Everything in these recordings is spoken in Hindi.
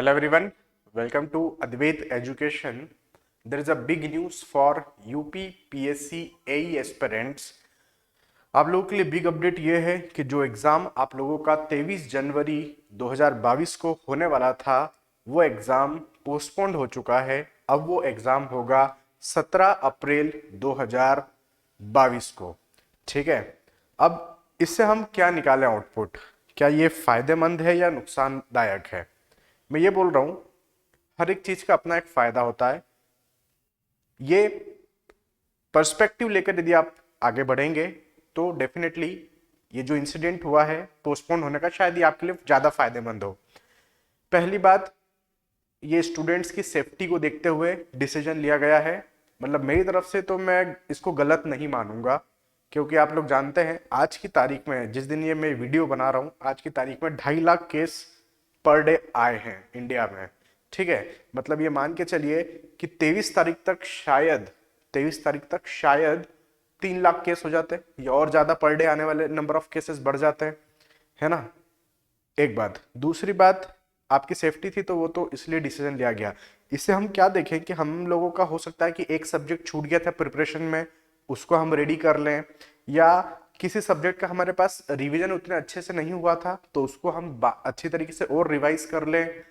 Hello everyone, welcome to Advait Education. There is a big news for UP PSC AE aspirants. आप लोगों के लिए बिग अपडेट ये है कि जो एग्ज़ाम आप लोगों का 23 जनवरी 2022 को होने वाला था वो एग्ज़ाम पोस्टपोन्ड हो चुका है। अब वो एग्ज़ाम होगा 17 अप्रैल 2022 को। ठीक है, अब इससे हम क्या निकालें आउटपुट, क्या ये फायदेमंद है या नुकसानदायक है? मैं ये बोल रहा हूं हर एक चीज का अपना एक फायदा होता है। ये पर्सपेक्टिव लेकर यदि आप आगे बढ़ेंगे तो डेफिनेटली ये जो इंसिडेंट हुआ है पोस्टपोन होने का शायद ये आपके लिए ज्यादा फायदेमंद हो। पहली बात, ये स्टूडेंट्स की सेफ्टी को देखते हुए डिसीजन लिया गया है। मतलब मेरी तरफ से तो मैं इसको गलत नहीं मानूंगा, क्योंकि आप लोग जानते हैं आज की तारीख में, जिस दिन ये मैं वीडियो बना रहा हूं, आज की तारीख में 2.5 लाख केस पर डे आए हैं इंडिया में। ठीक है, मतलब ये मान के चलिए कि 23 तारीख तक शायद 3 लाख केस हो जाते या और ज्यादा पर डे आने वाले नंबर ऑफ केसेस बढ़ जाते हैं, है ना। एक बात, दूसरी बात, आपकी सेफ्टी थी तो वो तो इसलिए डिसीजन लिया गया। इससे हम क्या देखें कि हम लोगों का हो सकता है कि एक सब्जेक्ट छूट गया था प्रिपरेशन में, उसको हम रेडी कर लें, या किसी सब्जेक्ट का हमारे पास रिवीजन उतने अच्छे से नहीं हुआ था तो उसको हम अच्छी तरीके से और रिवाइज कर लें।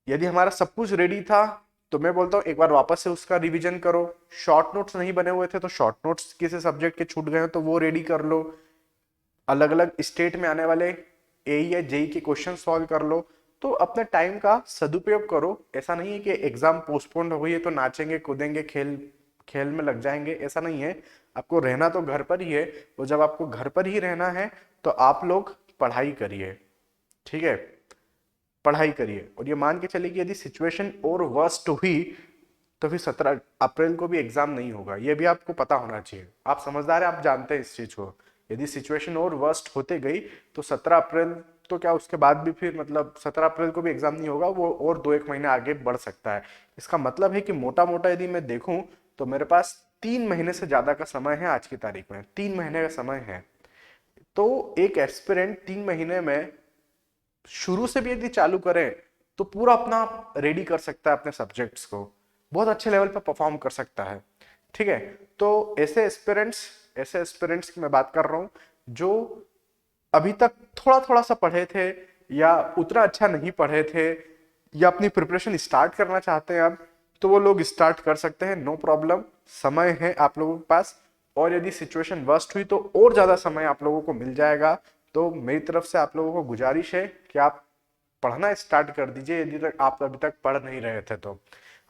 यदि हमारा सब कुछ रेडी था तो मैं बोलता हूँ एक बार वापस से उसका रिवीजन करो। शॉर्ट नोट्स नहीं बने हुए थे तो शॉर्ट नोट्स किसी सब्जेक्ट के छूट गए तो वो रेडी कर लो। अलग अलग स्टेट में आने वाले एई या जेई के क्वेश्चन सॉल्व कर लो। तो अपने टाइम का सदुपयोग करो। ऐसा नहीं है कि एग्जाम पोस्टपोन हो गई है तो नाचेंगे कूदेंगे खेल खेल में लग जाएंगे, ऐसा नहीं है। आपको रहना तो घर पर ही है, और जब आपको घर पर ही रहना है तो आप लोग पढ़ाई करिए। ठीक है, पढ़ाई करिए, और ये मान के चलिए कि यदि सिचुएशन और वर्स्ट हुई तो फिर 17 अप्रैल को भी एग्जाम नहीं होगा। ये भी आपको पता होना चाहिए। आप समझदार हैं, आप जानते हैं इस चीज को। यदि सिचुएशन और वर्स्ट होते गई तो 17 अप्रैल तो क्या उसके बाद भी फिर मतलब 17 अप्रैल को भी एग्जाम नहीं होगा, वो और 2-1 महीने आगे बढ़ सकता है। इसका मतलब है कि मोटा मोटा यदि मैं देखूं तो मेरे पास 3 महीने से ज्यादा का समय है। आज की तारीख में 3 महीने का समय है। तो एक एस्पिरेंट 3 महीने में शुरू से भी यदि चालू करे तो पूरा अपना रेडी कर सकता है, अपने सब्जेक्ट्स को बहुत अच्छे लेवल पर परफॉर्म कर सकता है। ठीक है, तो ऐसे एस्पिरेंट्स की मैं बात कर रहा हूं जो अभी तक थोड़ा थोड़ा सा पढ़े थे या उतना अच्छा नहीं पढ़े थे या अपनी प्रिपरेशन स्टार्ट करना चाहते हैं अब, तो वो लोग स्टार्ट कर सकते हैं, नो प्रॉब्लम। समय है आप लोगों के पास। और यदि सिचुएशन वर्स्ट हुई तो और ज्यादा समय आप लोगों को मिल जाएगा। तो मेरी तरफ से आप लोगों को गुजारिश है कि आप पढ़ना स्टार्ट कर दीजिए यदि तक आप अभी तक पढ़ नहीं रहे थे तो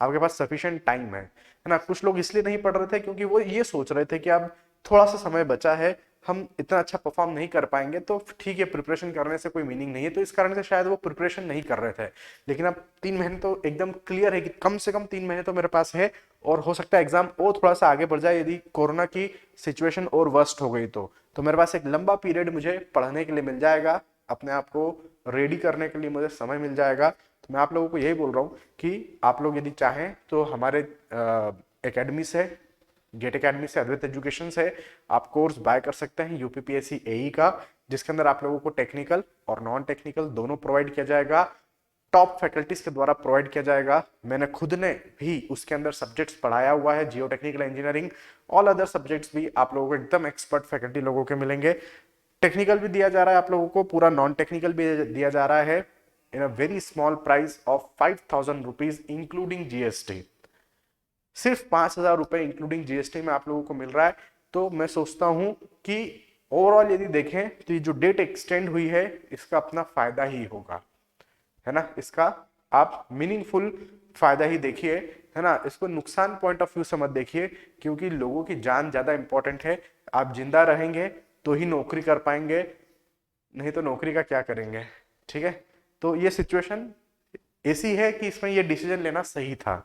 आपके पास सफिशिएंट टाइम है ना। कुछ लोग इसलिए नहीं पढ़ रहे थे क्योंकि वो ये सोच रहे थे कि अब थोड़ा सा समय बचा है, हम इतना अच्छा परफॉर्म नहीं कर पाएंगे तो ठीक है, प्रिपरेशन करने से कोई मीनिंग नहीं है, तो इस कारण से शायद वो प्रिपरेशन नहीं कर रहे थे। लेकिन अब 3 महीने तो एकदम क्लियर है कि कम से कम 3 महीने तो मेरे पास है, और हो सकता है एग्जाम और थोड़ा सा आगे बढ़ जाए यदि कोरोना की सिचुएशन और वर्स्ट हो गई तो मेरे पास एक लंबा पीरियड मुझे पढ़ने के लिए मिल जाएगा, अपने आप को रेडी करने के लिए मुझे समय मिल जाएगा। तो मैं आप लोगों को यही बोल रहा हूँ कि आप लोग यदि चाहें तो हमारे एकेडमी से, गेट एकेडमी से, अद्वैत एजुकेशन से आप कोर्स बाय कर सकते हैं यूपीपीएससी एई का, जिसके अंदर आप लोगों को टेक्निकल और नॉन टेक्निकल दोनों प्रोवाइड किया जाएगा। टॉप फैकल्टीज के द्वारा प्रोवाइड किया जाएगा। मैंने खुद ने भी उसके अंदर सब्जेक्ट्स पढ़ाया हुआ है, जियो technical engineering, all other subjects भी आप लोगों को एकदम एक्सपर्ट फैकल्टी लोगों के मिलेंगे। टेक्निकल भी दिया जा रहा है आप लोगों को, पूरा नॉन टेक्निकल भी दिया जा रहा है in a very small price of 5,000 rupees including GST. सिर्फ 5,000 रुपए इंक्लूडिंग जीएसटी में आप लोगों को मिल रहा है। तो मैं सोचता हूं कि ओवरऑल यदि देखें तो ये जो डेट एक्सटेंड हुई है इसका अपना फायदा ही होगा, है ना। इसका आप मीनिंगफुल फायदा ही देखिए, है ना। इसको नुकसान पॉइंट ऑफ व्यू से मत देखिए, क्योंकि लोगों की जान ज्यादा इंपॉर्टेंट है। आप जिंदा रहेंगे तो ही नौकरी कर पाएंगे, नहीं तो नौकरी का क्या करेंगे। ठीक है, तो ये सिचुएशन ऐसी है कि इसमें ये डिसीजन लेना सही था,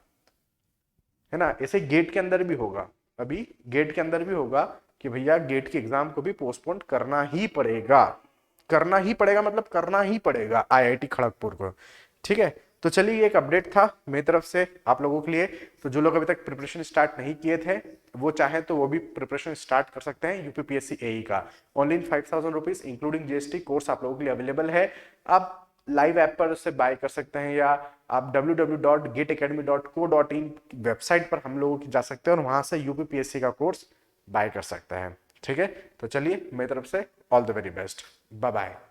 है ना। ऐसे गेट के अंदर भी होगा, अभी गेट के अंदर भी होगा कि भैया गेट के एग्जाम को भी पोस्टपोन करना ही पड़ेगा, करना ही पड़ेगा, मतलब करना ही पड़ेगा आईआईटी खड़गपुर को। ठीक है, तो चलिए ये एक अपडेट था मेरी तरफ से आप लोगों के लिए। तो जो लोग अभी तक प्रिपरेशन स्टार्ट नहीं किए थे वो चाहे तो वो भी प्रिपरेशन स्टार्ट कर सकते हैं यूपीपीएससी एई का। Only in 5,000 rupees including GST course आप लोगों के लिए अवेलेबल है। आप लाइव ऐप पर उससे बाय कर सकते हैं, या आप www.gitacademy.co.in वेबसाइट पर हम लोगों की जा सकते हैं और वहां से यूपीपीएससी का कोर्स बाय कर सकते हैं। ठीक है, तो चलिए मेरी तरफ से all the very best, bye bye.